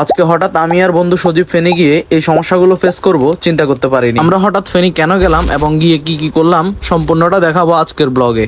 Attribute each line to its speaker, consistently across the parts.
Speaker 1: আজকে হঠাৎ আমি আর বন্ধু সজীব ফেনী গিয়ে এই সমস্যাগুলো ফেস করব চিন্তা করতে পারিনি। আমরা হঠাৎ ফেনী কেন গেলাম এবং গিয়ে কি কি করলাম সম্পূর্ণটা দেখাবো আজকের ব্লগে।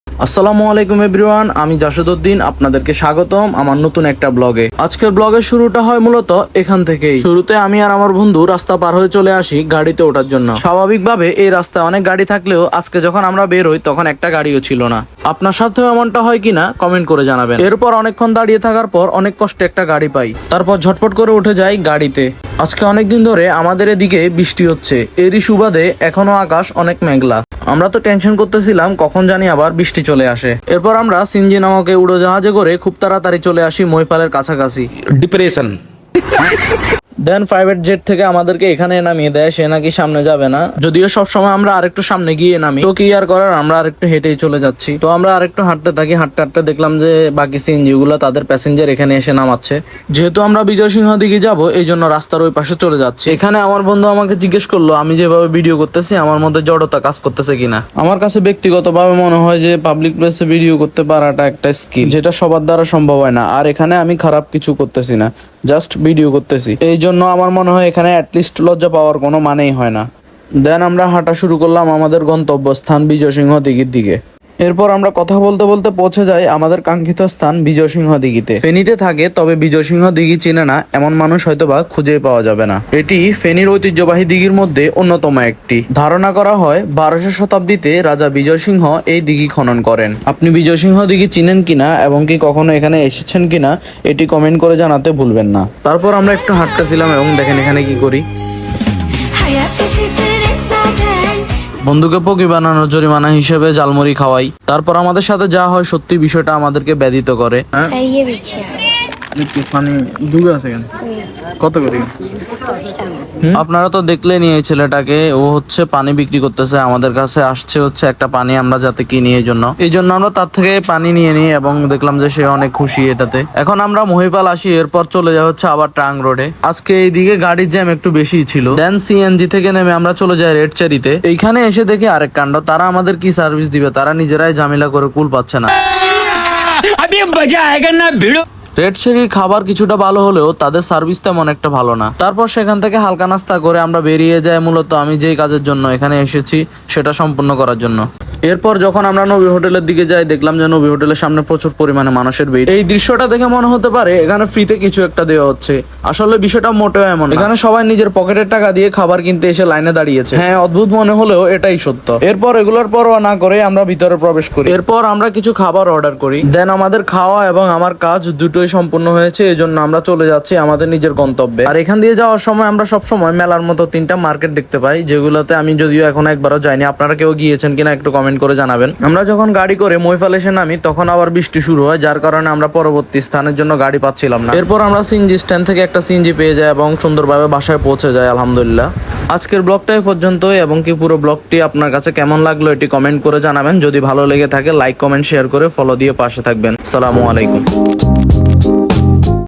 Speaker 1: আসসালামু আলাইকুম এভরিওয়ান, আমি জাসুদউদ্দিন, আপনাদেরকে স্বাগতম আমার নতুন একটা ব্লগে। আজকের ব্লগের শুরুটা হয় মূলত এখান থেকেই। শুরুতে আমি আর আমার বন্ধু রাস্তা পার হয়ে চলে আসি গাড়িতে ওঠার জন্য। স্বাভাবিকভাবে এই রাস্তায় অনেক গাড়ি থাকলেও আজকে যখন আমরা বের হই তখন একটা গাড়িও ছিল না। আপনার সাথেও এমনটা হয় কিনা কমেন্ট করে জানাবেন। এরপর অনেকক্ষণ দাঁড়িয়ে থাকার পর অনেক কষ্টে একটা গাড়ি পাই, তারপর ঝটপট করে উঠে যাই গাড়িতে। আজকে অনেকদিন ধরে আমাদের এদিকে বৃষ্টি হচ্ছে, এরই সুবাদে এখনো আকাশ অনেক মেঘলা। আমরা তো টেনশন করতেছিলাম কখন জানি আবার বৃষ্টি চলে আসে। এরপর আমরা সিনজি নামক উড়োজাহাজে করে খুব তাড়াতাড়ি চলে আসি মহিপালের কাছাকাছি।
Speaker 2: ডিপ্রেশন
Speaker 1: দেন প্রাইভেট জেট থেকে আমাদেরকে এখানে নামিয়ে দেয়, সে নাকি সামনে যাবে না। যদিও সবসময় আমরা আরেকটু সামনে গিয়ে নামি, তো কি আর করার, আমরা আরেকটু হেঁটেই চলে যাচ্ছি। তো আমরা আরেকটু হাঁটতে থাকি, হাঁটতে হাঁটতে দেখলাম যে বাকি সিএনজি গুলো তাদের প্যাসেঞ্জার এখানে এসে নামাচ্ছে। যেহেতু আমরা বিজয় সিংহ দিকে যাবো এই জন্য রাস্তার ওই পাশে চলে যাচ্ছি। এখানে আমার বন্ধু আমাকে জিজ্ঞেস করলো আমি যেভাবে ভিডিও করতেছি আমার মধ্যে জড়তা কাজ করতেছে কিনা। আমার কাছে ব্যক্তিগতভাবে মনে হয় যে পাবলিক প্লেসে ভিডিও করতে পারাটা একটা স্কিল, যেটা সবার দ্বারা সম্ভব হয় না। আর এখানে আমি খারাপ কিছু করতেছি না, জাস্ট ভিডিও করতেছি। এই জন্য আমার মনে হয় এখানে অ্যাটলিস্ট লজ্জা পাওয়ার কোনো মানেই হয় না। দেন আমরা হাঁটা শুরু করলাম আমাদের গন্তব্যস্থান বিজয় সিংহ দিঘির দিকে। এরপর আমরা কথা বলতে বলতে পৌঁছে যাই আমাদের কাঙ্ক্ষিত স্থান বিজয় সিংহ দিঘিতে। ফেনীতে থাকে তবে বিজয় সিংহ দিঘি চিনে না এমন মানুষ হয়তোবা খুঁজে পাওয়া যাবে না। এটি ফেনীর ঐতিহ্যবাহী দিঘির মধ্যে অন্যতম একটি। ধারণা করা হয় 12শো শতাব্দীতে রাজা বিজয় সিংহ এই দিঘি খনন করেন। আপনি বিজয় সিংহ দিঘি চিনেন কিনা এবং কি কখনো এখানে এসেছেন কিনা এটি কমেন্ট করে জানাতে ভুলবেন না। তারপর আমরা একটু হাঁটতেছিলাম এবং দেখেন এখানে কি করি। বন্ধুকে পকি বানানোর জরিমানা হিসেবে জালমুড়ি খাওয়াই। তারপর আমাদের সাথে যা হয় সত্যি বিষয়টা আমাদেরকে ব্যথিত করে। কত করে? আপনারা তো দেখলেন এই ছেলেটাকে, ও হচ্ছে পানি বিক্রি করতেছে, আমাদের কাছে আসছে হচ্ছে একটা পানি আমরা যাতে কিনি এই জন্য আমরা তার থেকে পানি নিয়ে নিই এবং দেখলাম যে সে অনেক খুশি এটাতে। এখন আমরা মহিপাল আসি, এরপর চলে যাওয়া হচ্ছে আবার ট্রাং রোডে। আজকে এইদিকে গাড়ির জ্যাম একটু বেশি ছিল। দেন সিএনজি থেকে নেমে আমরা চলে যাই রেড চেরিতে। এইখানে এসে দেখি আরেক কাণ্ড, তারা আমাদের কি সার্ভিস দিবে, তারা নিজেরাই ঝামেলা করে কুল পাচ্ছে না। রেড চেরির খাবার কিছুটা ভালো হলেও তাদের সার্ভিস তেমন একটা ভালো না। তারপর সেখান থেকে হালকা নাস্তা করে আমরা বেরিয়ে যাই মূলত আমি যেই কাজের জন্য এখানে এসেছি সেটা সম্পূর্ণ করার জন্য। এরপর যখন আমরা নবী হোটেলের দিকে যাই দেখলাম যে নবী হোটেলের সামনে প্রচুর পরিমাণে মানুষের ভিড়। এই দৃশ্যটা দেখে মনে হতে পারে এখানে ফ্রিতে কিছু একটা দেওয়া হচ্ছে, আসলে বিষয়টা মোটেও এমন। এখানে সবাই নিজের পকেটের টাকা দিয়ে খাবার কিনতে এসে লাইনে দাঁড়িয়েছে। হ্যাঁ, অদ্ভুত মনে হলেও এটাই সত্য। এরপর এগুলোর পরোয়া না করে আমরা ভিতরে প্রবেশ করি। এরপর আমরা কিছু খাবার অর্ডার করি। দেন আমাদের খাওয়া এবং আমার কাজ দুটোই সম্পূর্ণ হয়েছে, এই জন্য আমরা চলে যাচ্ছি আমাদের নিজের গন্তব্যে। আর এখান দিয়ে যাওয়ার সময় আমরা সবসময় মেলার মতো 3টা মার্কেট দেখতে পাই, যেগুলোতে আমি যদিও এখন একবারও যাইনি। আপনারা কেউ গিয়েছেন কিনা একটু কমেন্ট করে জানাবেন। আমরা যখন গাড়ি করে মহিপাল এসে নামি তখন আবার বৃষ্টি শুরু হয়, যার কারণে আমরা পরবর্তী স্থানের জন্য গাড়ি পাচ্ছিলাম না। এরপর আমরা সিএনজি স্ট্যান্ড থেকে একটা সিএনজি পেয়ে যাই এবং সুন্দরভাবে বাসায় পৌঁছে যাই আলহামদুলিল্লাহ। আজকের ব্লগটা এই পর্যন্তই এবং কি পুরো ব্লগটি আপনার কাছে কেমন লাগলো এটি কমেন্ট করে জানাবেন। যদি ভালো লেগে থাকে লাইক কমেন্ট শেয়ার করে ফলো দিয়ে পাশে থাকবেন। আসসালামু আলাইকুম।